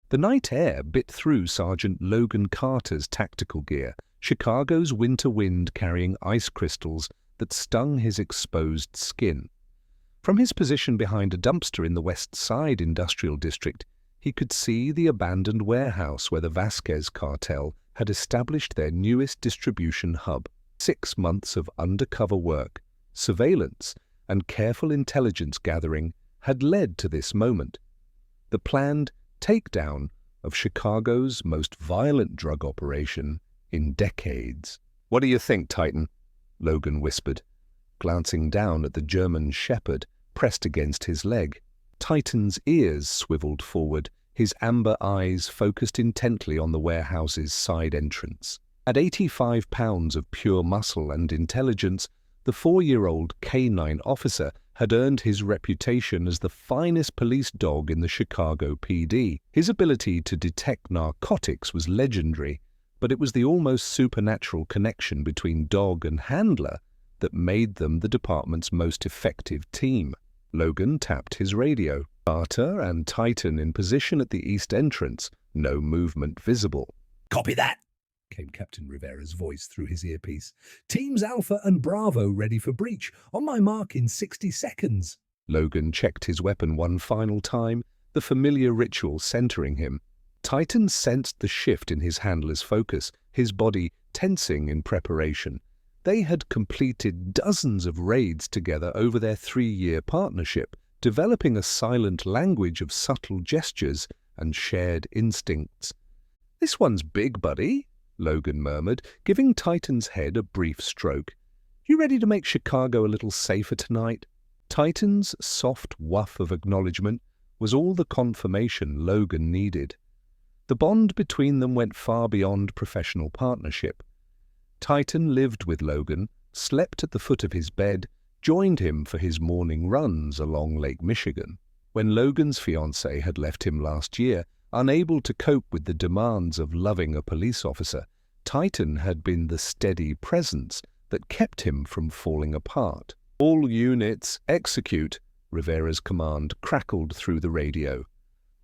The night air bit through Sergeant Logan Carter's tactical gear, Chicago's winter wind carrying ice crystals that stung his exposed skin. From his position behind a dumpster in the West Side Industrial District, he could see the abandoned warehouse where the Vasquez cartel had established their newest distribution hub. 6 months of undercover work, surveillance, and careful intelligence gathering had led to this moment. The planned takedown of Chicago's most violent drug operation in decades. "What do you think, Titan?" Logan whispered, glancing down at the German shepherd pressed against his leg. Titan's ears swiveled forward, his amber eyes focused intently on the warehouse's side entrance. At 85 pounds of pure muscle and intelligence, the 4-year-old canine officer had earned his reputation as the finest police dog in the Chicago PD. His ability to detect narcotics was legendary, but it was the almost supernatural connection between dog and handler that made them the department's most effective team. Logan tapped his radio. Carter and Titan in position at the east entrance, no movement visible. "Copy that," came Captain Rivera's voice through his earpiece. "Teams Alpha and Bravo ready for breach. On my mark in 60 seconds. Logan checked his weapon one final time, the familiar ritual centering him. Titan sensed the shift in his handler's focus, his body tensing in preparation. They had completed dozens of raids together over their 3-year partnership, developing a silent language of subtle gestures and shared instincts. "This one's big, buddy," Logan murmured, giving Titan's head a brief stroke. "You ready to make Chicago a little safer tonight?" Titan's soft woof of acknowledgement was all the confirmation Logan needed. The bond between them went far beyond professional partnership. Titan lived with Logan, slept at the foot of his bed, joined him for his morning runs along Lake Michigan. When Logan's fiancée had left him last year, unable to cope with the demands of loving a police officer, Titan had been the steady presence that kept him from falling apart. "All units, execute," Rivera's command crackled through the radio.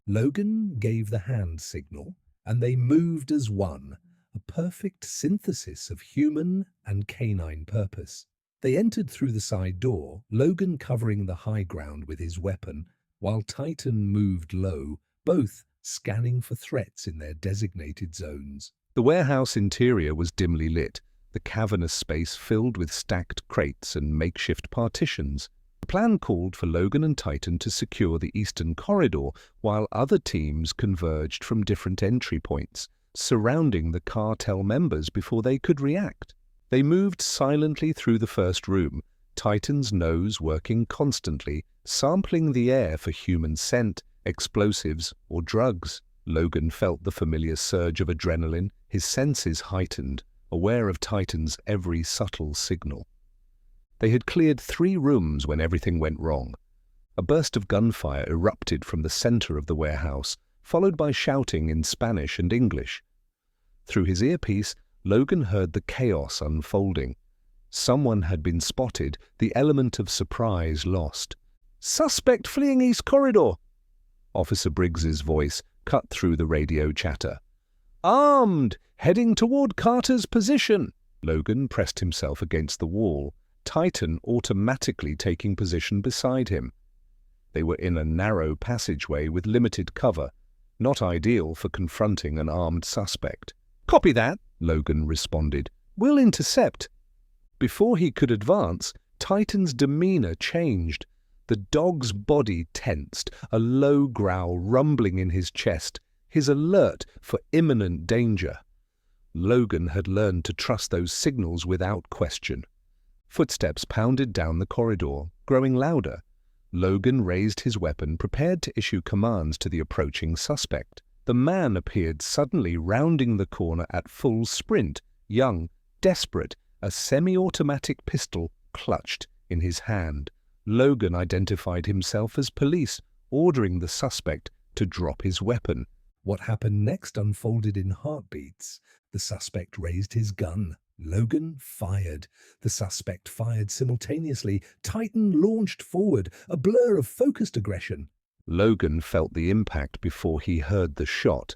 Logan gave the hand signal, and they moved as one, a perfect synthesis of human and canine purpose. They entered through the side door, Logan covering the high ground with his weapon, while Titan moved low, both scanning for threats in their designated zones. The warehouse interior was dimly lit, the cavernous space filled with stacked crates and makeshift partitions. The plan called for Logan and Titan to secure the eastern corridor while other teams converged from different entry points, surrounding the cartel members before they could react. They moved silently through the first room, Titan's nose working constantly, sampling the air for human scent, explosives, or drugs. Logan felt the familiar surge of adrenaline, his senses heightened, aware of Titan's every subtle signal. They had cleared 3 rooms when everything went wrong. A burst of gunfire erupted from the center of the warehouse, followed by shouting in Spanish and English. Through his earpiece, Logan heard the chaos unfolding. Someone had been spotted, the element of surprise lost. "Suspect fleeing East Corridor!" Officer Briggs's voice cut through the radio chatter. "Armed! Heading toward Carter's position!" Logan pressed himself against the wall, Titan automatically taking position beside him. They were in a narrow passageway with limited cover, not ideal for confronting an armed suspect. "Copy that," Logan responded. "We'll intercept." Before he could advance, Titan's demeanor changed. The dog's body tensed, a low growl rumbling in his chest, his alert for imminent danger. Logan had learned to trust those signals without question. Footsteps pounded down the corridor, growing louder. Logan raised his weapon, prepared to issue commands to the approaching suspect. The man appeared suddenly rounding the corner at full sprint, young, desperate, a semi-automatic pistol clutched in his hand. Logan identified himself as police, ordering the suspect to drop his weapon. What happened next unfolded in heartbeats. The suspect raised his gun. Logan fired. The suspect fired simultaneously. Titan launched forward, a blur of focused aggression. Logan felt the impact before he heard the shot,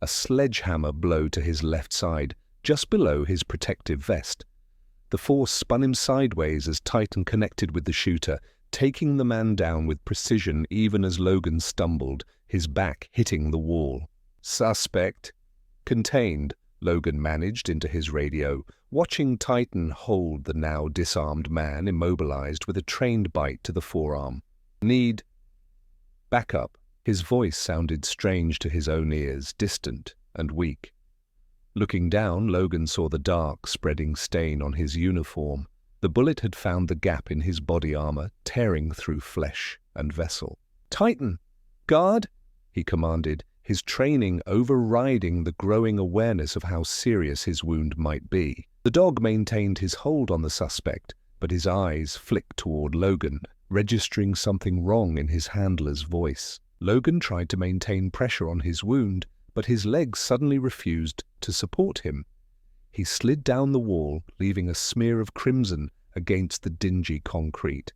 a sledgehammer blow to his left side, just below his protective vest. The force spun him sideways as Titan connected with the shooter, taking the man down with precision even as Logan stumbled, his back hitting the wall. "Suspect contained," Logan managed into his radio, watching Titan hold the now disarmed man immobilized with a trained bite to the forearm. "Need backup." His voice sounded strange to his own ears, distant and weak. Looking down, Logan saw the dark, spreading stain on his uniform. The bullet had found the gap in his body armor, tearing through flesh and vessel. "Titan, guard," he commanded, his training overriding the growing awareness of how serious his wound might be. The dog maintained his hold on the suspect, but his eyes flicked toward Logan, registering something wrong in his handler's voice. Logan tried to maintain pressure on his wound, but his legs suddenly refused to support him. He slid down the wall, leaving a smear of crimson against the dingy concrete.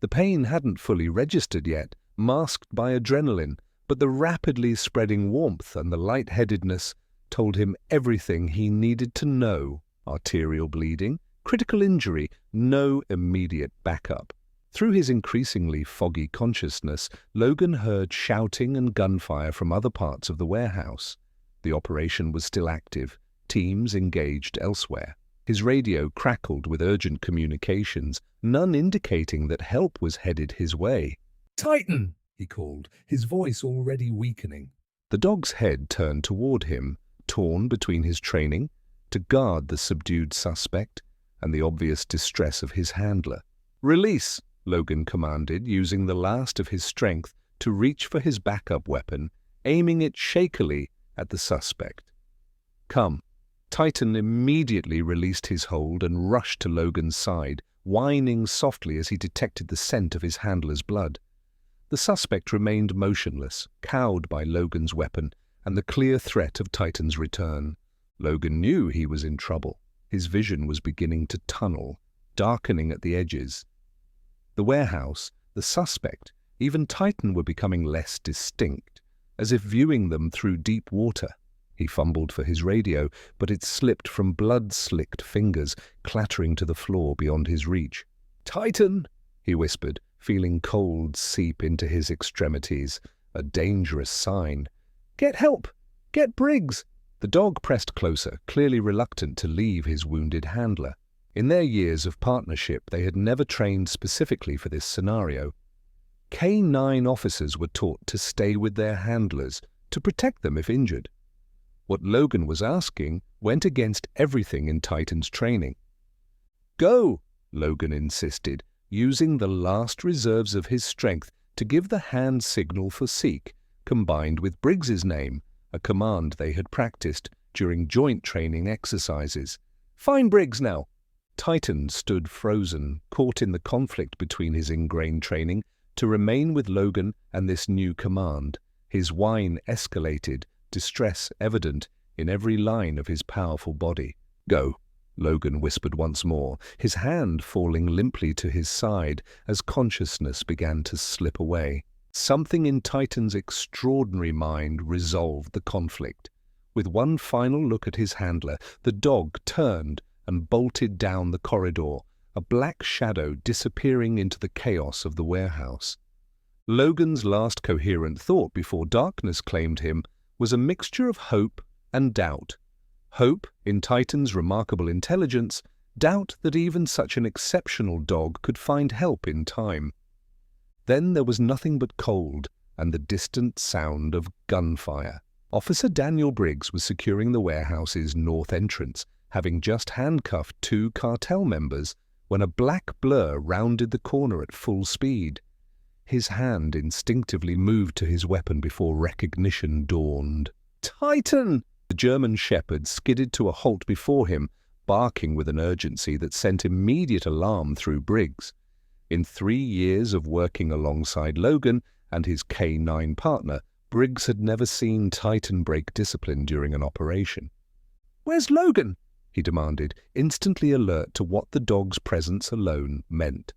The pain hadn't fully registered yet, masked by adrenaline, but the rapidly spreading warmth and the lightheadedness told him everything he needed to know. Arterial bleeding, critical injury, no immediate backup. Through his increasingly foggy consciousness, Logan heard shouting and gunfire from other parts of the warehouse. The operation was still active, teams engaged elsewhere. His radio crackled with urgent communications, none indicating that help was headed his way. "Titan!" he called, his voice already weakening. The dog's head turned toward him, torn between his training to guard the subdued suspect and the obvious distress of his handler. "Release!" Logan commanded, using the last of his strength to reach for his backup weapon, aiming it shakily at the suspect. "Come." Titan immediately released his hold and rushed to Logan's side, whining softly as he detected the scent of his handler's blood. The suspect remained motionless, cowed by Logan's weapon and the clear threat of Titan's return. Logan knew he was in trouble. His vision was beginning to tunnel, darkening at the edges. The warehouse, the suspect, even Titan were becoming less distinct, as if viewing them through deep water. He fumbled for his radio, but it slipped from blood-slicked fingers, clattering to the floor beyond his reach. "Titan!" he whispered, feeling cold seep into his extremities, a dangerous sign. "Get help! Get Briggs!" The dog pressed closer, clearly reluctant to leave his wounded handler. In their years of partnership, they had never trained specifically for this scenario. K-9 officers were taught to stay with their handlers, to protect them if injured. What Logan was asking went against everything in Titan's training. "Go!" Logan insisted, using the last reserves of his strength to give the hand signal for seek, combined with Briggs's name, a command they had practiced during joint training exercises. "Find Briggs now!" Titan stood frozen, caught in the conflict between his ingrained training to remain with Logan and this new command. His whine escalated, distress evident in every line of his powerful body. "Go," Logan whispered once more, his hand falling limply to his side as consciousness began to slip away. Something in Titan's extraordinary mind resolved the conflict. With one final look at his handler, the dog turned and bolted down the corridor, a black shadow disappearing into the chaos of the warehouse. Logan's last coherent thought before darkness claimed him was a mixture of hope and doubt. Hope in Titan's remarkable intelligence, doubt that even such an exceptional dog could find help in time. Then there was nothing but cold and the distant sound of gunfire. Officer Daniel Briggs was securing the warehouse's north entrance, having just handcuffed 2 cartel members when a black blur rounded the corner at full speed. His hand instinctively moved to his weapon before recognition dawned. "Titan!" The German shepherd skidded to a halt before him, barking with an urgency that sent immediate alarm through Briggs. In 3 years of working alongside Logan and his K-9 partner, Briggs had never seen Titan break discipline during an operation. "Where's Logan?" he demanded, instantly alert to what the dog's presence alone meant.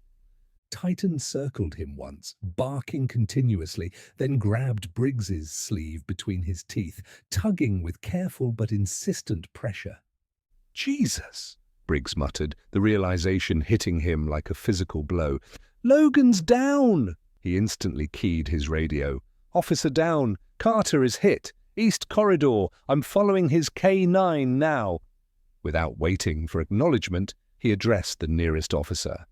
Titan circled him once, barking continuously, then grabbed Briggs's sleeve between his teeth, tugging with careful but insistent pressure. Jesus, Briggs muttered, the realization hitting him like a physical blow. Logan's down! He instantly keyed his radio. Officer down. Carter is hit. East corridor. I'm following his K9 now. Without waiting for acknowledgement, he addressed the nearest officer.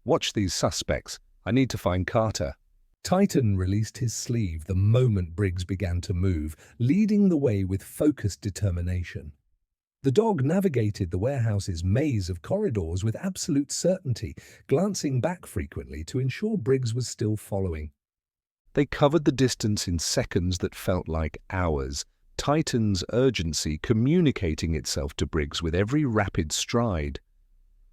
Watch these suspects. I need to find Carter. Titan released his sleeve the moment Briggs began to move, leading the way with focused determination. The dog navigated the warehouse's maze of corridors with absolute certainty, glancing back frequently to ensure Briggs was still following. They covered the distance in seconds that felt like hours, Titan's urgency communicating itself to Briggs with every rapid stride.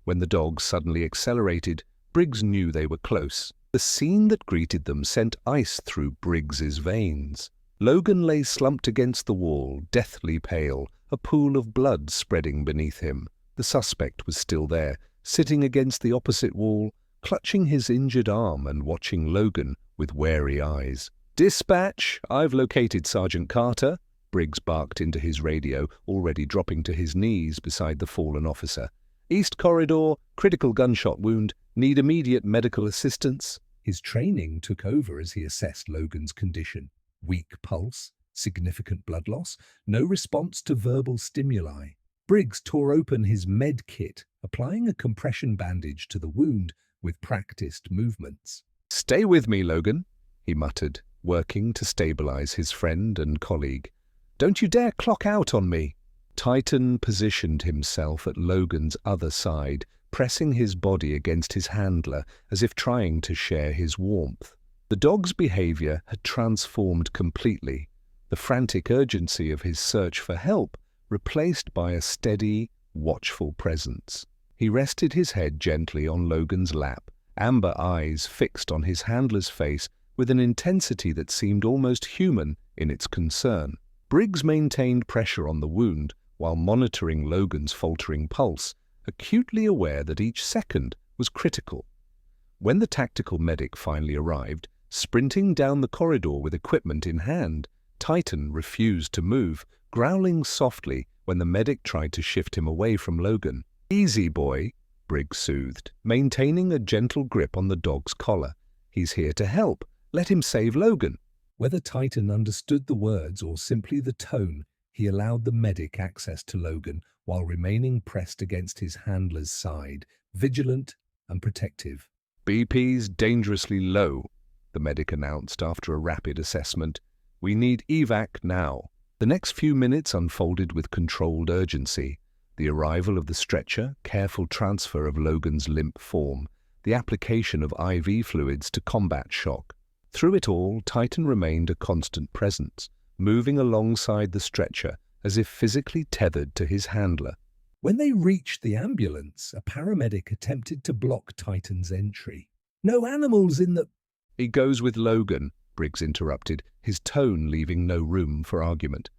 When the dog suddenly accelerated, Briggs knew they were close. The scene that greeted them sent ice through Briggs's veins. Logan lay slumped against the wall, deathly pale, a pool of blood spreading beneath him. The suspect was still there, sitting against the opposite wall, clutching his injured arm and watching Logan with wary eyes. "Dispatch, I've located Sergeant Carter," Briggs barked into his radio, already dropping to his knees beside the fallen officer. "East corridor, critical gunshot wound, need immediate medical assistance." His training took over as he assessed Logan's condition. Weak pulse, significant blood loss, no response to verbal stimuli. Briggs tore open his med kit, applying a compression bandage to the wound with practiced movements. "Stay with me, Logan," he muttered, working to stabilize his friend and colleague. "Don't you dare clock out on me." Titan positioned himself at Logan's other side, pressing his body against his handler as if trying to share his warmth. The dog's behavior had transformed completely, the frantic urgency of his search for help replaced by a steady, watchful presence. He rested his head gently on Logan's lap, amber eyes fixed on his handler's face with an intensity that seemed almost human in its concern. Briggs maintained pressure on the wound while monitoring Logan's faltering pulse, acutely aware that each second was critical. When the tactical medic finally arrived, sprinting down the corridor with equipment in hand, Titan refused to move, growling softly when the medic tried to shift him away from Logan. "Easy, boy," Briggs soothed, maintaining a gentle grip on the dog's collar. "He's here to help. Let him save Logan." Whether Titan understood the words or simply the tone, he allowed the medic access to Logan while remaining pressed against his handler's side, vigilant and protective. "BP's dangerously low," the medic announced after a rapid assessment. "We need evac now." The next few minutes unfolded with controlled urgency. The arrival of the stretcher, careful transfer of Logan's limp form, the application of IV fluids to combat shock. Through it all, Titan remained a constant presence, moving alongside the stretcher as if physically tethered to his handler. When they reached the ambulance, a paramedic attempted to block Titan's entry. "No animals in the—" "He goes with Logan," Briggs interrupted, his tone leaving no room for argument.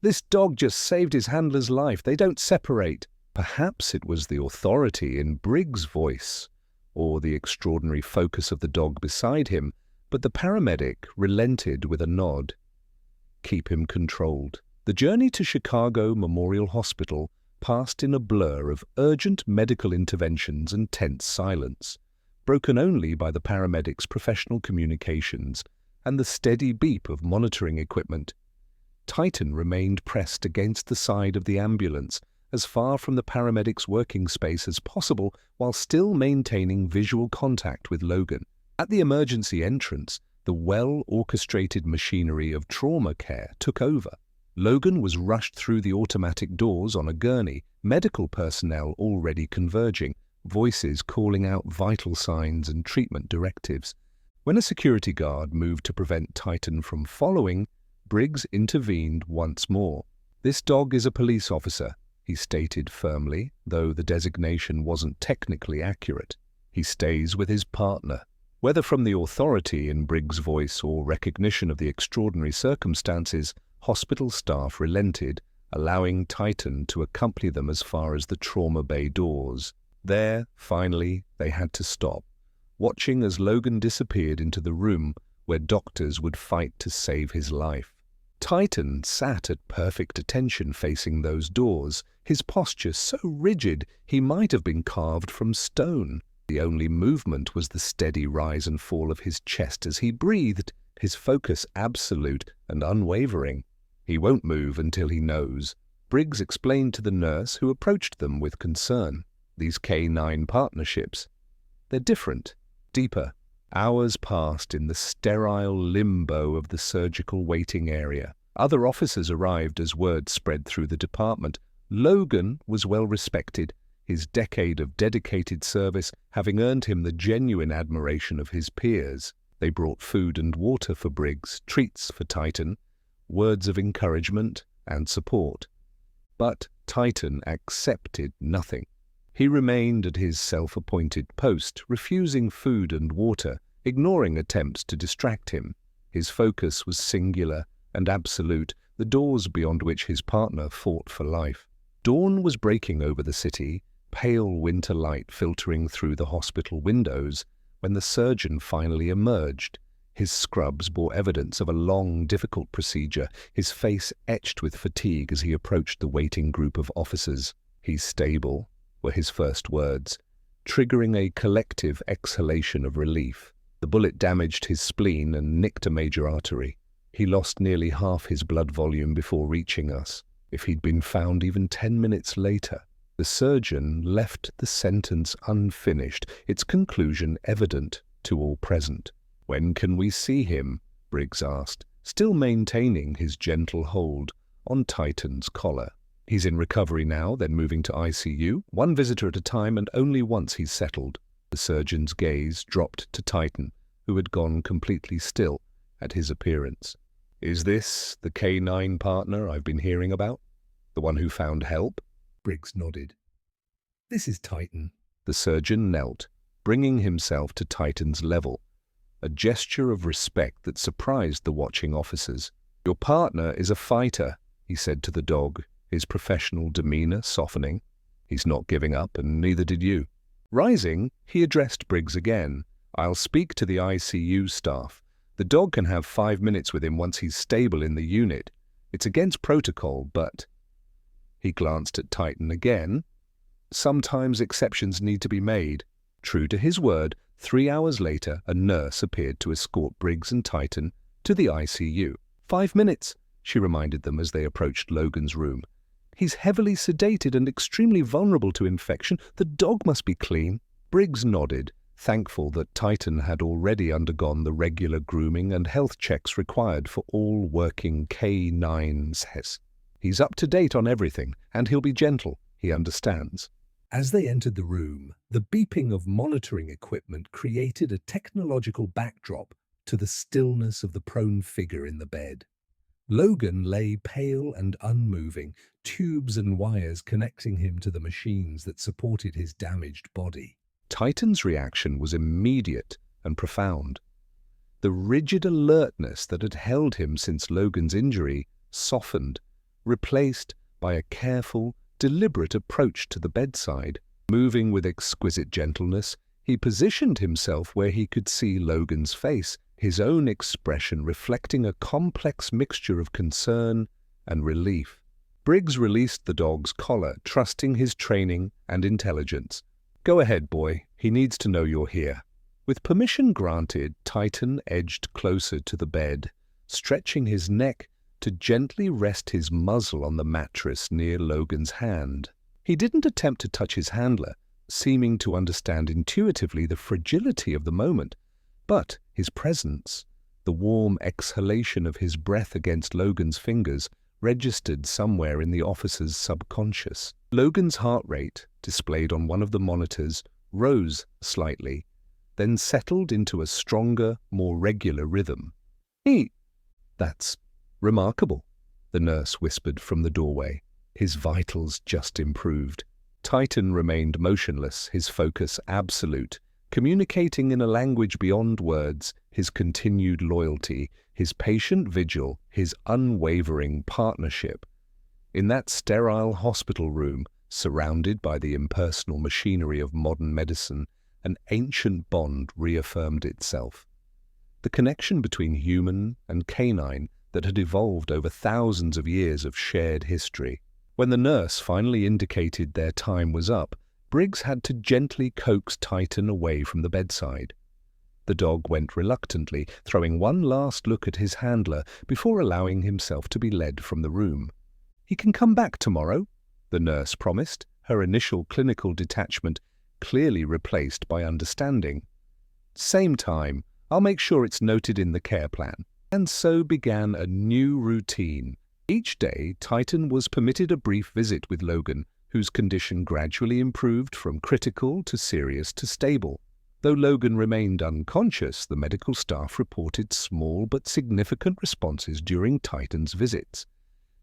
"This dog just saved his handler's life. They don't separate." Perhaps it was the authority in Briggs' voice, or the extraordinary focus of the dog beside him, but the paramedic relented with a nod. Keep him controlled. The journey to Chicago Memorial Hospital passed in a blur of urgent medical interventions and tense silence, broken only by the paramedic's professional communications and the steady beep of monitoring equipment. Titan remained pressed against the side of the ambulance, as far from the paramedic's working space as possible, while still maintaining visual contact with Logan. At the emergency entrance, the well-orchestrated machinery of trauma care took over. Logan was rushed through the automatic doors on a gurney, medical personnel already converging, voices calling out vital signs and treatment directives. When a security guard moved to prevent Titan from following, Briggs intervened once more. "This dog is a police officer," he stated firmly, though the designation wasn't technically accurate. "He stays with his partner." Whether from the authority in Briggs' voice or recognition of the extraordinary circumstances, hospital staff relented, allowing Titan to accompany them as far as the trauma bay doors. There, finally, they had to stop. watching as Logan disappeared into the room where doctors would fight to save his life. Titan sat at perfect attention facing those doors, his posture so rigid he might have been carved from stone. The only movement was the steady rise and fall of his chest as he breathed, his focus absolute and unwavering. "He won't move until he knows," Briggs explained to the nurse who approached them with concern. "These K9 partnerships, they're different, deeper." Hours passed in the sterile limbo of the surgical waiting area. Other officers arrived as word spread through the department. Logan was well respected, his decade of dedicated service having earned him the genuine admiration of his peers. They brought food and water for Briggs, treats for Titan, words of encouragement and support. But Titan accepted nothing. He remained at his self-appointed post, refusing food and water, ignoring attempts to distract him. His focus was singular and absolute, the doors beyond which his partner fought for life. Dawn was breaking over the city, pale winter light filtering through the hospital windows, when the surgeon finally emerged. His scrubs bore evidence of a long, difficult procedure, his face etched with fatigue as he approached the waiting group of officers. "He's stable," were his first words, triggering a collective exhalation of relief. The bullet damaged his spleen and nicked a major artery. He lost nearly half his blood volume before reaching us. If he'd been found even 10 minutes later. The surgeon left the sentence unfinished, its conclusion evident to all present. "When can we see him?" Briggs asked, still maintaining his gentle hold on Titan's collar. "He's in recovery now, then moving to ICU, one visitor at a time, and only once he's settled." The surgeon's gaze dropped to Titan, who had gone completely still at his appearance. "Is this the K9 partner I've been hearing about? The one who found help?" Briggs nodded. "This is Titan." The surgeon knelt, bringing himself to Titan's level, a gesture of respect that surprised the watching officers. "Your partner is a fighter," he said to the dog, his professional demeanor softening. "He's not giving up, and neither did you." Rising, he addressed Briggs again. "I'll speak to the ICU staff. The dog can have 5 minutes with him once he's stable in the unit. It's against protocol, but—" He glanced at Titan again. "Sometimes exceptions need to be made." True to his word, 3 hours later, a nurse appeared to escort Briggs and Titan to the ICU. 5 minutes, she reminded them as they approached Logan's room. "He's heavily sedated and extremely vulnerable to infection. The dog must be clean." Briggs nodded, thankful that Titan had already undergone the regular grooming and health checks required for all working K9s. "He's up to date on everything, and he'll be gentle. He understands." As they entered the room, the beeping of monitoring equipment created a technological backdrop to the stillness of the prone figure in the bed. Logan lay pale and unmoving, tubes and wires connecting him to the machines that supported his damaged body. Titan's reaction was immediate and profound. The rigid alertness that had held him since Logan's injury softened, replaced by a careful, deliberate approach to the bedside. Moving with exquisite gentleness, he positioned himself where he could see Logan's face, his own expression reflecting a complex mixture of concern and relief. Briggs released the dog's collar, trusting his training and intelligence. "Go ahead, boy. He needs to know you're here." With permission granted, Titan edged closer to the bed, stretching his neck to gently rest his muzzle on the mattress near Logan's hand. He didn't attempt to touch his handler, seeming to understand intuitively the fragility of the moment, but his presence, the warm exhalation of his breath against Logan's fingers, registered somewhere in the officer's subconscious. Logan's heart rate, displayed on one of the monitors, rose slightly, then settled into a stronger, more regular rhythm. "That's remarkable," the nurse whispered from the doorway. "His vitals just improved." Titan remained motionless, his focus absolute, communicating in a language beyond words his continued loyalty, his patient vigil, his unwavering partnership. In that sterile hospital room, surrounded by the impersonal machinery of modern medicine, an ancient bond reaffirmed itself. The connection between human and canine that had evolved over thousands of years of shared history. When the nurse finally indicated their time was up, Briggs had to gently coax Titan away from the bedside. The dog went reluctantly, throwing one last look at his handler before allowing himself to be led from the room. "He can come back tomorrow," the nurse promised, her initial clinical detachment clearly replaced by understanding. "Same time, I'll make sure it's noted in the care plan." And so began a new routine. Each day, Titan was permitted a brief visit with Logan, whose condition gradually improved from critical to serious to stable. Though Logan remained unconscious, the medical staff reported small but significant responses during Titan's visits.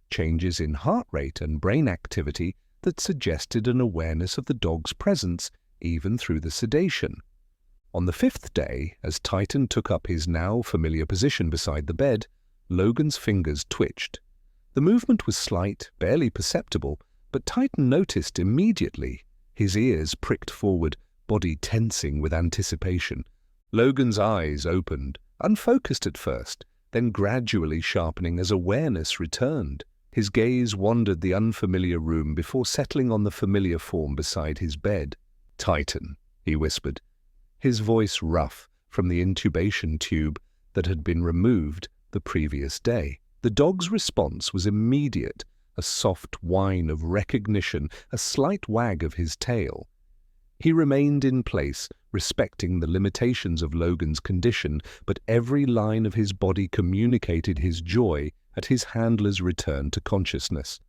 Changes in heart rate and brain activity that suggested an awareness of the dog's presence even through the sedation. On the 5th day, as Titan took up his now familiar position beside the bed, Logan's fingers twitched. The movement was slight, barely perceptible, but Titan noticed immediately. His ears pricked forward, body tensing with anticipation. Logan's eyes opened, unfocused at first, then gradually sharpening as awareness returned. His gaze wandered the unfamiliar room before settling on the familiar form beside his bed. "Titan," he whispered, his voice rough from the intubation tube that had been removed the previous day. The dog's response was immediate, a soft whine of recognition, a slight wag of his tail. He remained in place, respecting the limitations of Logan's condition, but every line of his body communicated his joy at his handler's return to consciousness.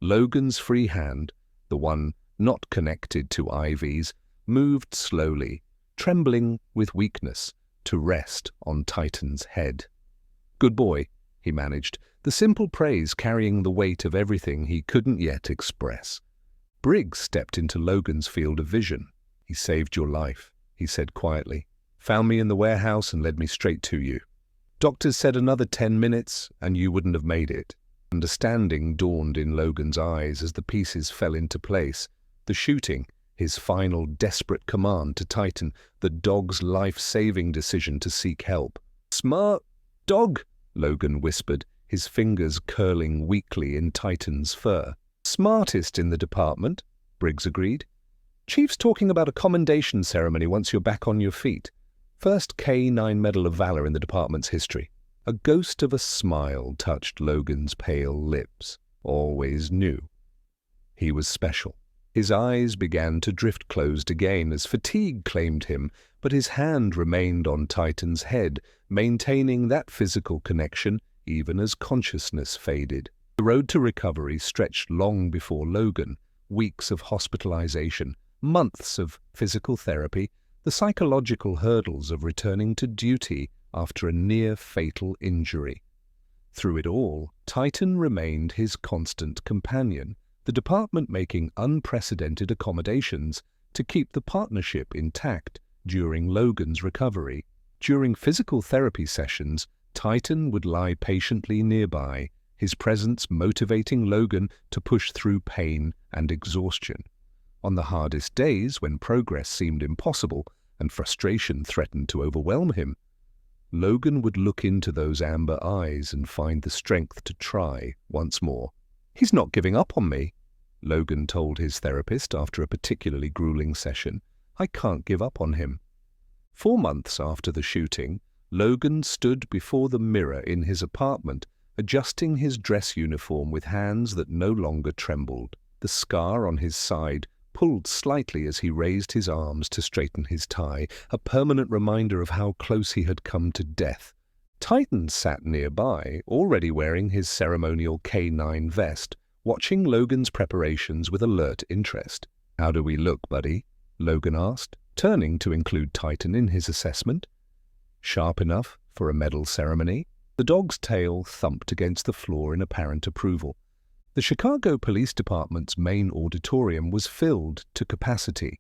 Logan's free hand, the one not connected to IVs, moved slowly, trembling with weakness, to rest on Titan's head. "Good boy," he managed, the simple praise carrying the weight of everything he couldn't yet express. Briggs stepped into Logan's field of vision. "He saved your life," he said quietly. "Found me in the warehouse and led me straight to you. Doctors said another 10 minutes and you wouldn't have made it." Understanding dawned in Logan's eyes as the pieces fell into place. The shooting, his final desperate command to Titan, the dog's life-saving decision to seek help. "Smart dog," Logan whispered, his fingers curling weakly in Titan's fur. "Smartest in the department," Briggs agreed. "Chief's talking about a commendation ceremony once you're back on your feet. First K-9 Medal of Valor in the department's history." A ghost of a smile touched Logan's pale lips. Always knew. He was special. His eyes began to drift closed again as fatigue claimed him, but his hand remained on Titan's head, maintaining that physical connection even as consciousness faded. The road to recovery stretched long before Logan. Weeks of hospitalization, months of physical therapy, the psychological hurdles of returning to duty after a near-fatal injury. Through it all, Titan remained his constant companion, the department making unprecedented accommodations to keep the partnership intact during Logan's recovery. During physical therapy sessions, Titan would lie patiently nearby, his presence motivating Logan to push through pain and exhaustion. On the hardest days, when progress seemed impossible and frustration threatened to overwhelm him, Logan would look into those amber eyes and find the strength to try once more. "He's not giving up on me," Logan told his therapist after a particularly grueling session. "I can't give up on him." 4 months after the shooting, Logan stood before the mirror in his apartment, adjusting his dress uniform with hands that no longer trembled. The scar on his side pulled slightly as he raised his arms to straighten his tie, a permanent reminder of how close he had come to death. Titan sat nearby, already wearing his ceremonial K-9 vest, watching Logan's preparations with alert interest. "How do we look, buddy?" Logan asked, turning to include Titan in his assessment. "Sharp enough for a medal ceremony?" The dog's tail thumped against the floor in apparent approval. The Chicago Police Department's main auditorium was filled to capacity.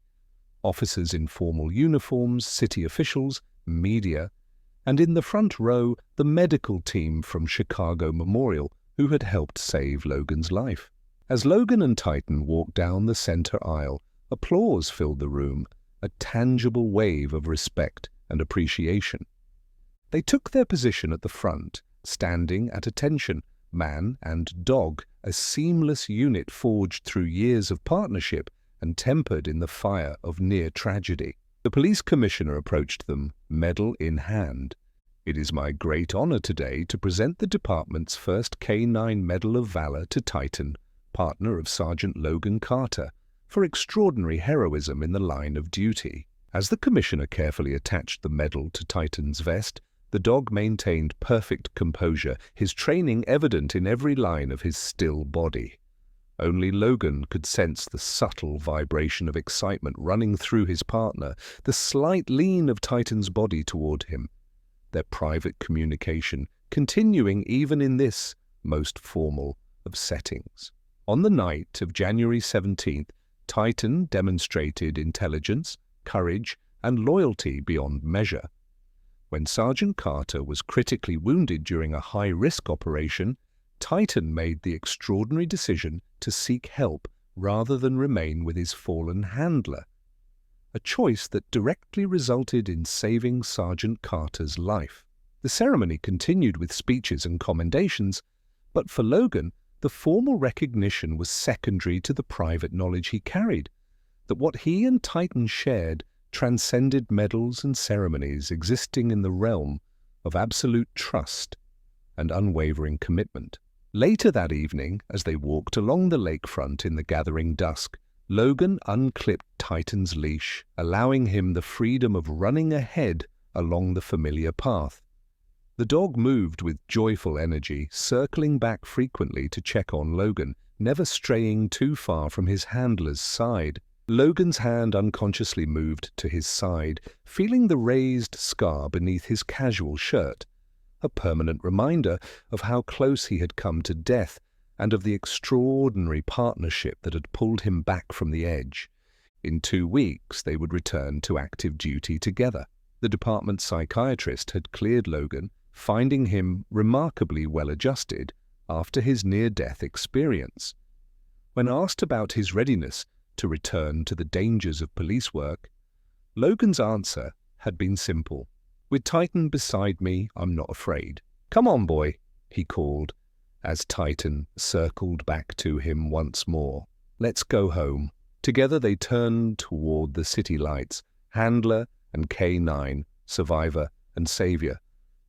Officers in formal uniforms, city officials, media, and in the front row, the medical team from Chicago Memorial who had helped save Logan's life. As Logan and Titan walked down the center aisle, applause filled the room, a tangible wave of respect and appreciation. They took their position at the front, standing at attention, man and dog, a seamless unit forged through years of partnership and tempered in the fire of near tragedy. The police commissioner approached them, medal in hand. "It is my great honor today to present the department's first K9 Medal of Valor to Titan, partner of Sergeant Logan Carter, for extraordinary heroism in the line of duty." As the commissioner carefully attached the medal to Titan's vest, the dog maintained perfect composure, his training evident in every line of his still body. Only Logan could sense the subtle vibration of excitement running through his partner, the slight lean of Titan's body toward him, their private communication continuing even in this most formal of settings. On the night of January 17th, Titan demonstrated intelligence, courage, and loyalty beyond measure. When Sergeant Carter was critically wounded during a high-risk operation, Titan made the extraordinary decision to seek help rather than remain with his fallen handler, a choice that directly resulted in saving Sergeant Carter's life. The ceremony continued with speeches and commendations, but for Logan, the formal recognition was secondary to the private knowledge he carried, that what he and Titan shared transcended medals and ceremonies, existing in the realm of absolute trust and unwavering commitment. Later that evening, as they walked along the lakefront in the gathering dusk, Logan unclipped Titan's leash, allowing him the freedom of running ahead along the familiar path. The dog moved with joyful energy, circling back frequently to check on Logan, never straying too far from his handler's side. Logan's hand unconsciously moved to his side, feeling the raised scar beneath his casual shirt, a permanent reminder of how close he had come to death and of the extraordinary partnership that had pulled him back from the edge. In 2 weeks, they would return to active duty together. The department psychiatrist had cleared Logan, finding him remarkably well-adjusted after his near-death experience. When asked about his readiness to return to the dangers of police work, Logan's answer had been simple. "With Titan beside me, I'm not afraid. Come on, boy," he called, as Titan circled back to him once more. "Let's go home." Together they turned toward the city lights, handler and K9, survivor and savior,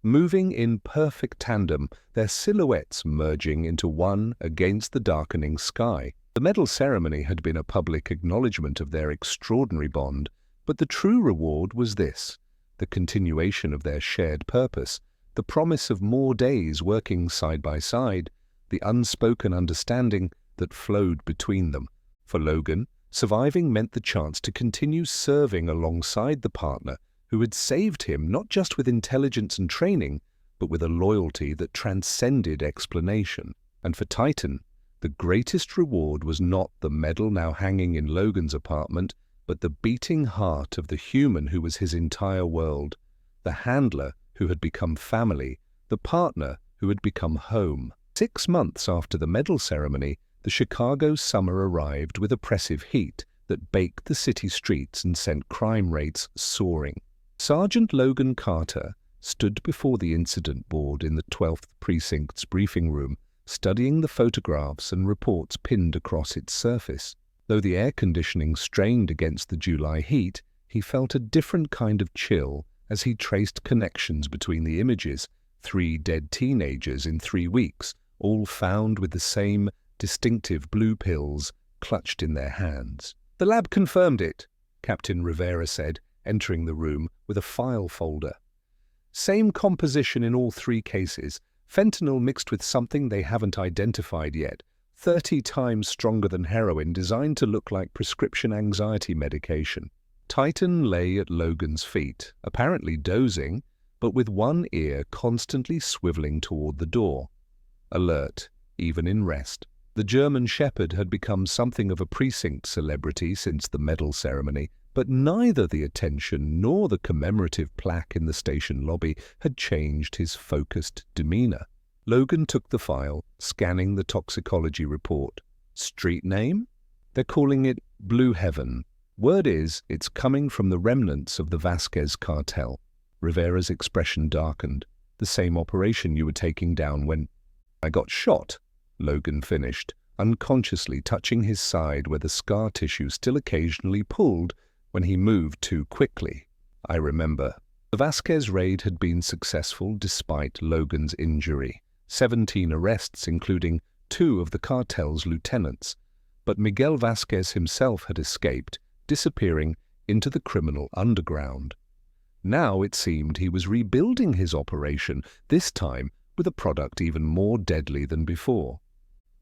moving in perfect tandem, their silhouettes merging into one against the darkening sky. The medal ceremony had been a public acknowledgement of their extraordinary bond, but the true reward was this: the continuation of their shared purpose, the promise of more days working side by side, the unspoken understanding that flowed between them. For Logan, surviving meant the chance to continue serving alongside the partner who had saved him not just with intelligence and training, but with a loyalty that transcended explanation. And for Titan, the greatest reward was not the medal now hanging in Logan's apartment, but the beating heart of the human who was his entire world, the handler who had become family, the partner who had become home. 6 months after the medal ceremony, the Chicago summer arrived with oppressive heat that baked the city streets and sent crime rates soaring. Sergeant Logan Carter stood before the incident board in the 12th Precinct's briefing room, studying the photographs and reports pinned across its surface. Though the air conditioning strained against the July heat, he felt a different kind of chill as he traced connections between the images: 3 dead teenagers in 3 weeks, all found with the same distinctive blue pills clutched in their hands. "The lab confirmed it," Captain Rivera said, entering the room with a file folder. "Same composition in all 3 cases. Fentanyl mixed with something they haven't identified yet. 30 times stronger than heroin, designed to look like prescription anxiety medication." Titan lay at Logan's feet, apparently dozing, but with one ear constantly swiveling toward the door. Alert, even in rest. The German Shepherd had become something of a precinct celebrity since the medal ceremony, but neither the attention nor the commemorative plaque in the station lobby had changed his focused demeanor. Logan took the file, scanning the toxicology report. "Street name? They're calling it Blue Heaven. Word is it's coming from the remnants of the Vasquez cartel. Rivera's expression darkened. The same operation you were taking down when I got shot, Logan finished, unconsciously touching his side where the scar tissue still occasionally pulled when he moved too quickly. I remember. The Vasquez raid had been successful despite Logan's injury. 17 arrests, including 2 of the cartel's lieutenants. But Miguel Vasquez himself had escaped, disappearing into the criminal underground. Now it seemed he was rebuilding his operation, this time with a product even more deadly than before.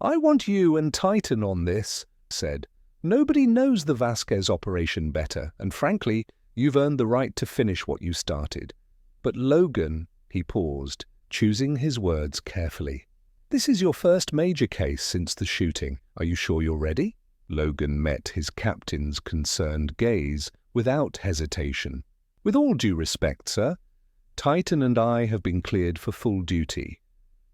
"I want you and Titan on this," said. "Nobody knows the Vasquez operation better, and frankly, you've earned the right to finish what you started." "But Logan," he paused, choosing his words carefully. "This is your first major case since the shooting. Are you sure you're ready?" Logan met his captain's concerned gaze without hesitation. "With all due respect, sir, Titan and I have been cleared for full duty.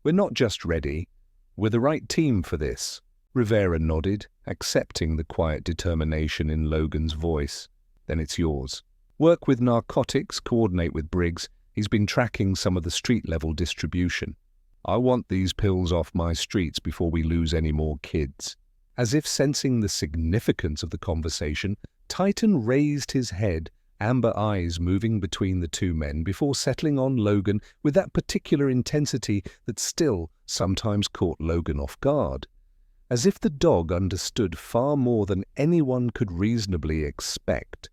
We're not just ready, we're the right team for this." Rivera nodded, accepting the quiet determination in Logan's voice. "Then it's yours. Work with narcotics, coordinate with Briggs. He's been tracking some of the street-level distribution. I want these pills off my streets before we lose any more kids." As if sensing the significance of the conversation, Titan raised his head, amber eyes moving between the two men before settling on Logan with that particular intensity that still sometimes caught Logan off guard. As if the dog understood far more than anyone could reasonably expect.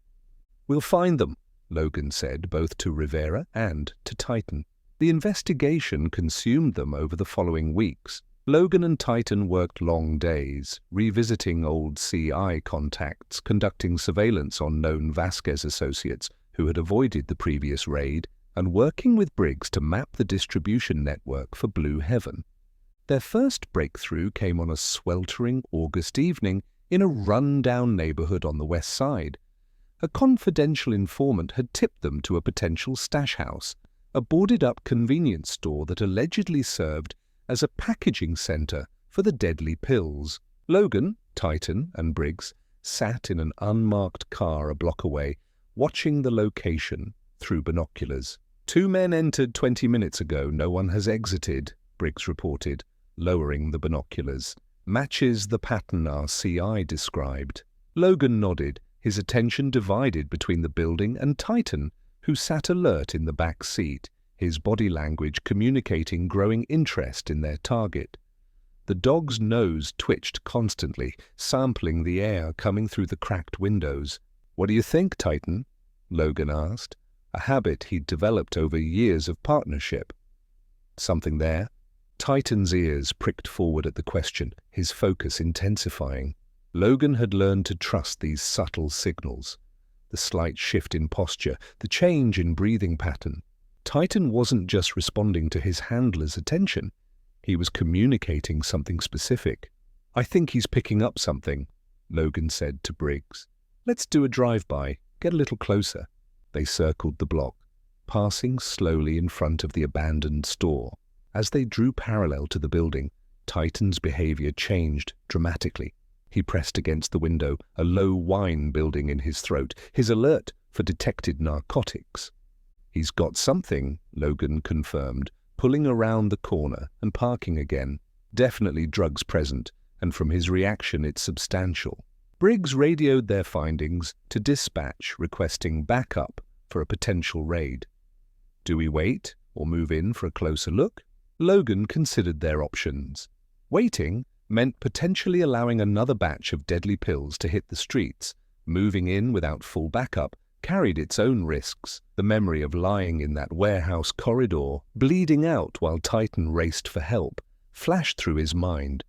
"We'll find them," Logan said, both to Rivera and to Titan. The investigation consumed them over the following weeks. Logan and Titan worked long days, revisiting old CI contacts, conducting surveillance on known Vasquez associates who had avoided the previous raid, and working with Briggs to map the distribution network for Blue Heaven. Their first breakthrough came on a sweltering August evening in a run-down neighborhood on the west side. A confidential informant had tipped them to a potential stash house, a boarded-up convenience store that allegedly served as a packaging center for the deadly pills. Logan, Titan, and Briggs sat in an unmarked car a block away, watching the location through binoculars. "2 men entered 20 minutes ago. No one has exited," Briggs reported, lowering the binoculars. "Matches the pattern our CI described." Logan nodded, his attention divided between the building and Titan, who sat alert in the back seat, his body language communicating growing interest in their target. The dog's nose twitched constantly, sampling the air coming through the cracked windows. "What do you think, Titan?" Logan asked, a habit he'd developed over years of partnership. "Something there?" Titan's ears pricked forward at the question, his focus intensifying. Logan had learned to trust these subtle signals. The slight shift in posture, the change in breathing pattern. Titan wasn't just responding to his handler's attention. He was communicating something specific. "I think he's picking up something," Logan said to Briggs. "Let's do a drive-by, get a little closer." They circled the block, passing slowly in front of the abandoned store. As they drew parallel to the building, Titan's behavior changed dramatically. He pressed against the window, a low whine building in his throat, his alert for detected narcotics. "He's got something," Logan confirmed, pulling around the corner and parking again. "Definitely drugs present, and from his reaction it's substantial." Briggs radioed their findings to dispatch, requesting backup for a potential raid. "Do we wait or move in for a closer look?" Logan considered their options. Waiting meant potentially allowing another batch of deadly pills to hit the streets. Moving in without full backup carried its own risks. The memory of lying in that warehouse corridor, bleeding out while Titan raced for help, flashed through his mind.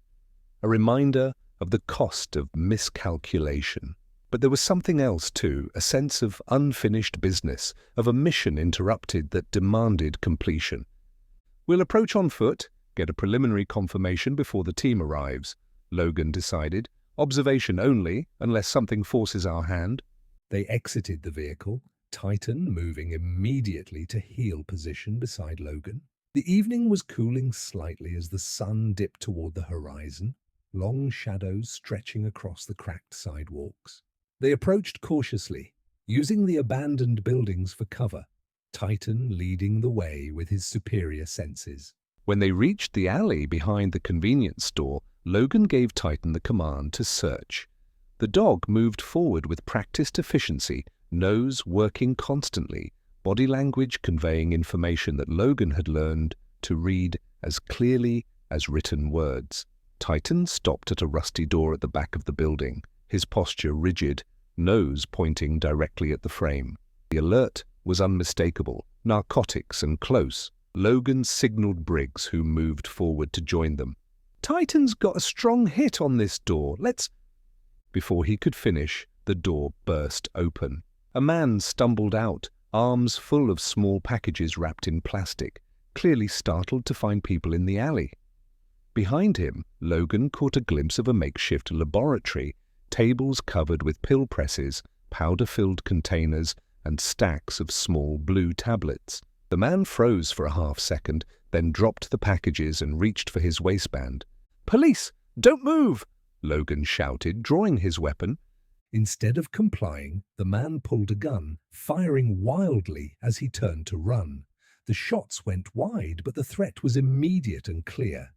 A reminder of the cost of miscalculation. But there was something else too, a sense of unfinished business, of a mission interrupted that demanded completion. "We'll approach on foot, get a preliminary confirmation before the team arrives," Logan decided. "Observation only, unless something forces our hand." They exited the vehicle, Titan moving immediately to heel position beside Logan. The evening was cooling slightly as the sun dipped toward the horizon, long shadows stretching across the cracked sidewalks. They approached cautiously, using the abandoned buildings for cover, Titan leading the way with his superior senses. When they reached the alley behind the convenience store, Logan gave Titan the command to search. The dog moved forward with practiced efficiency, nose working constantly, body language conveying information that Logan had learned to read as clearly as written words. Titan stopped at a rusty door at the back of the building, his posture rigid, nose pointing directly at the frame. The alert was unmistakable, narcotics and close. Logan signaled Briggs, who moved forward to join them. "Titan's got a strong hit on this door. Let's—" Before he could finish, the door burst open. A man stumbled out, arms full of small packages wrapped in plastic, clearly startled to find people in the alley. Behind him, Logan caught a glimpse of a makeshift laboratory, tables covered with pill presses, powder-filled containers, and stacks of small blue tablets. The man froze for a half-second, then dropped the packages and reached for his waistband. "Police! Don't move!" Logan shouted, drawing his weapon. Instead of complying, the man pulled a gun, firing wildly as he turned to run. The shots went wide, but the threat was immediate and clear.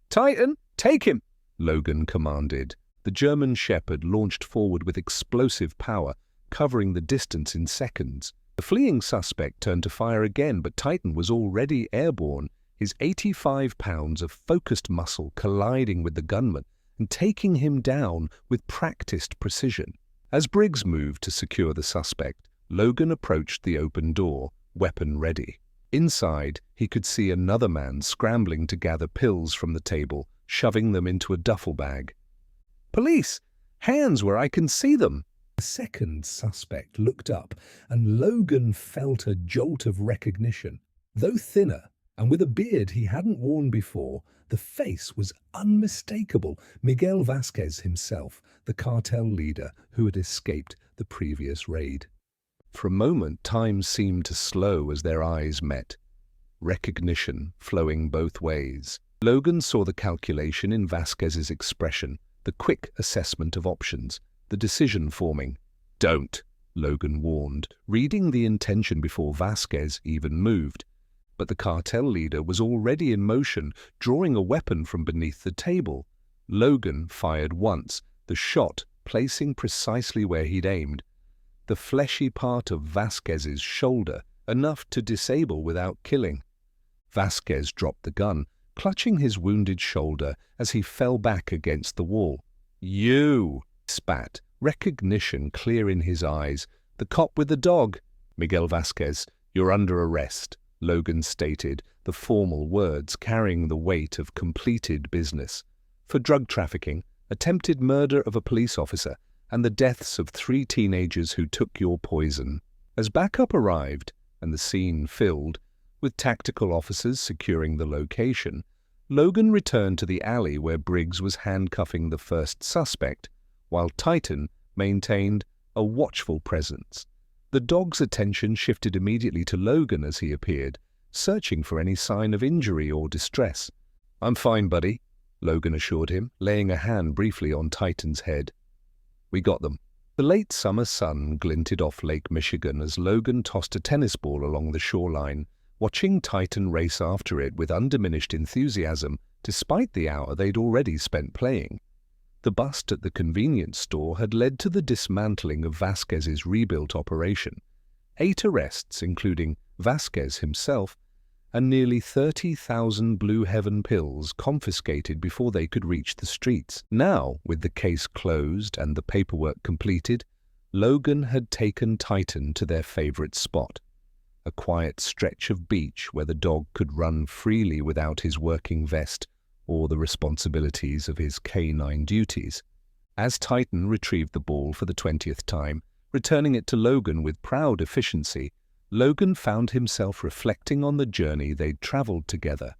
"Titan, take him!" Logan commanded. The German Shepherd launched forward with explosive power, covering the distance in seconds. The fleeing suspect turned to fire again, but Titan was already airborne, his 85 pounds of focused muscle colliding with the gunman and taking him down with practiced precision. As Briggs moved to secure the suspect, Logan approached the open door, weapon ready. Inside, he could see another man scrambling to gather pills from the table, shoving them into a duffel bag. "Police! Hands where I can see them!" The second suspect looked up, and Logan felt a jolt of recognition. Though thinner, and with a beard he hadn't worn before, the face was unmistakable. Miguel Vasquez himself, the cartel leader who had escaped the previous raid. For a moment, time seemed to slow as their eyes met, recognition flowing both ways. Logan saw the calculation in Vasquez's expression, the quick assessment of options, the decision forming. "Don't," Logan warned, reading the intention before Vasquez even moved. But the cartel leader was already in motion, drawing a weapon from beneath the table. Logan fired once, the shot placing precisely where he'd aimed, the fleshy part of Vasquez's shoulder, enough to disable without killing. Vasquez dropped the gun, clutching his wounded shoulder as he fell back against the wall. "You!" spat, recognition clear in his eyes. "The cop with the dog." "Miguel Vasquez, you're under arrest," Logan stated, the formal words carrying the weight of completed business, "for drug trafficking, attempted murder of a police officer, and the deaths of 3 teenagers who took your poison." As backup arrived, and the scene filled, with tactical officers securing the location, Logan returned to the alley where Briggs was handcuffing the first suspect, while Titan maintained a watchful presence. The dog's attention shifted immediately to Logan as he appeared, searching for any sign of injury or distress. "I'm fine, buddy," Logan assured him, laying a hand briefly on Titan's head. "We got them." The late summer sun glinted off Lake Michigan as Logan tossed a tennis ball along the shoreline, watching Titan race after it with undiminished enthusiasm, despite the hour they'd already spent playing. The bust at the convenience store had led to the dismantling of Vasquez's rebuilt operation. 8 arrests, including Vasquez himself, and nearly 30,000 Blue Heaven pills confiscated before they could reach the streets. Now, with the case closed and the paperwork completed, Logan had taken Titan to their favorite spot, a quiet stretch of beach where the dog could run freely without his working vest or the responsibilities of his canine duties. As Titan retrieved the ball for the 20th time, returning it to Logan with proud efficiency, Logan found himself reflecting on the journey they'd traveled together.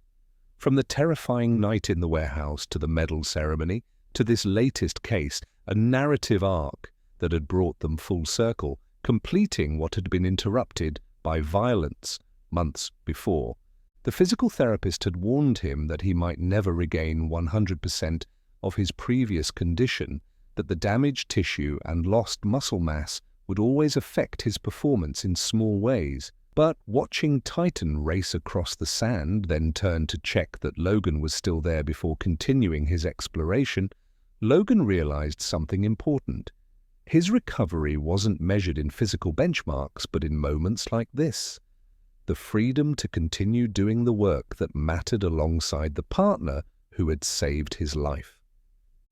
From the terrifying night in the warehouse to the medal ceremony to this latest case, a narrative arc that had brought them full circle, completing what had been interrupted by violence months before. The physical therapist had warned him that he might never regain 100% of his previous condition, that the damaged tissue and lost muscle mass would always affect his performance in small ways. But watching Titan race across the sand, then turn to check that Logan was still there before continuing his exploration, Logan realized something important. His recovery wasn't measured in physical benchmarks, but in moments like this. The freedom to continue doing the work that mattered alongside the partner who had saved his life.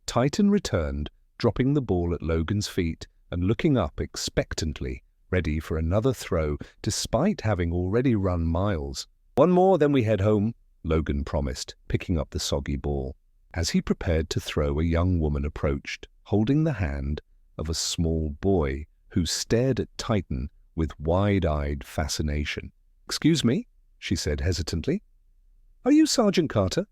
Titan returned, dropping the ball at Logan's feet and looking up expectantly, ready for another throw, despite having already run miles. "One more, then we head home," Logan promised, picking up the soggy ball. As he prepared to throw, a young woman approached, holding the hand of a small boy who stared at Titan with wide-eyed fascination. "Excuse me," she said hesitantly. "Are you Sergeant Carter?"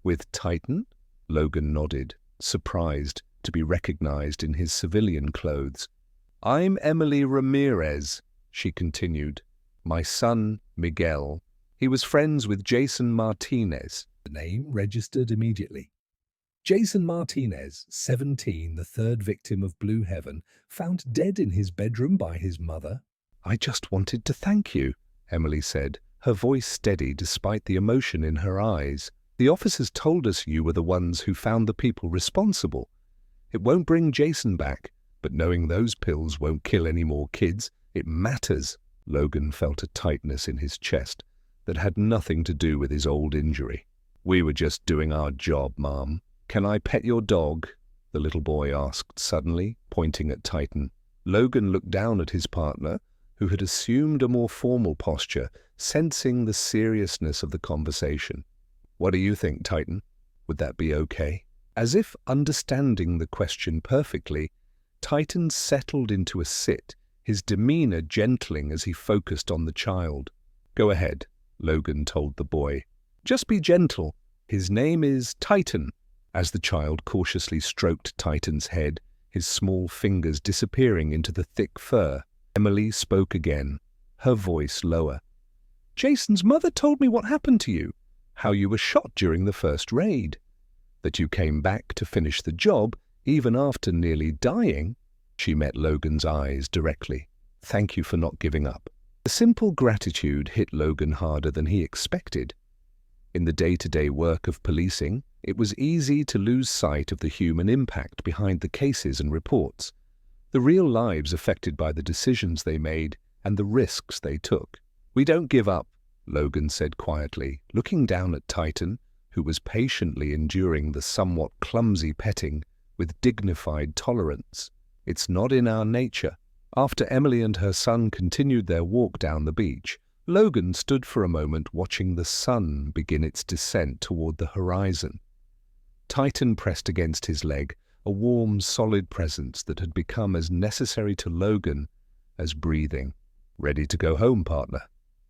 "With Titan?" Logan nodded, surprised to be recognized in his civilian clothes. "I'm Emily Ramirez," she continued. "My son, Miguel. He was friends with Jason Martinez." The name registered immediately. Jason Martinez, 17, the third victim of Blue Heaven, found dead in his bedroom by his mother. "I just wanted to thank you," Emily said, her voice steady despite the emotion in her eyes. "The officers told us you were the ones who found the people responsible. It won't bring Jason back, but knowing those pills won't kill any more kids, it matters." Logan felt a tightness in his chest that had nothing to do with his old injury. "We were just doing our job, Mom. Can I pet your dog?" the little boy asked suddenly, pointing at Titan. Logan looked down at his partner, who had assumed a more formal posture, sensing the seriousness of the conversation. "What do you think, Titan? Would that be okay?" As if understanding the question perfectly, Titan settled into a sit, his demeanor gentling as he focused on the child. "Go ahead," Logan told the boy. "Just be gentle. His name is Titan." As the child cautiously stroked Titan's head, his small fingers disappearing into the thick fur, Emily spoke again, her voice lower. "Jason's mother told me what happened to you, how you were shot during the first raid, that you came back to finish the job even after nearly dying." She met Logan's eyes directly. "Thank you for not giving up." The simple gratitude hit Logan harder than he expected. In the day-to-day work of policing, it was easy to lose sight of the human impact behind the cases and reports, the real lives affected by the decisions they made and the risks they took. "We don't give up," Logan said quietly, looking down at Titan, who was patiently enduring the somewhat clumsy petting with dignified tolerance. "It's not in our nature." After Emily and her son continued their walk down the beach, Logan stood for a moment watching the sun begin its descent toward the horizon. Titan pressed against his leg, a warm, solid presence that had become as necessary to Logan as breathing. "Ready to go home, partner?"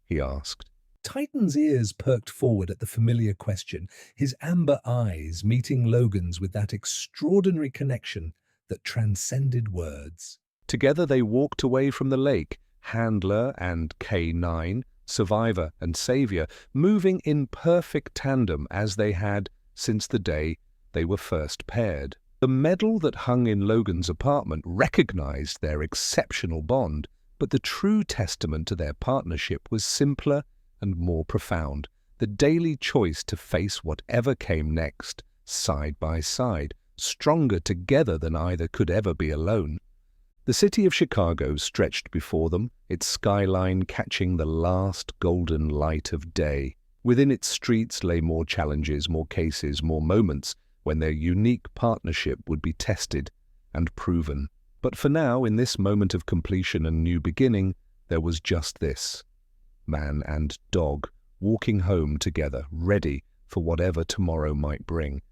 he asked. Titan's ears perked forward at the familiar question, his amber eyes meeting Logan's with that extraordinary connection that transcended words. Together they walked away from the lake, handler and K9, survivor and savior, moving in perfect tandem as they had since the day they were first paired. The medal that hung in Logan's apartment recognized their exceptional bond, but the true testament to their partnership was simpler and more profound, the daily choice to face whatever came next, side by side, stronger together than either could ever be alone. The city of Chicago stretched before them, its skyline catching the last golden light of day. Within its streets lay more challenges, more cases, more moments when their unique partnership would be tested and proven. But for now, in this moment of completion and new beginning, there was just this: man and dog walking home together, ready for whatever tomorrow might bring.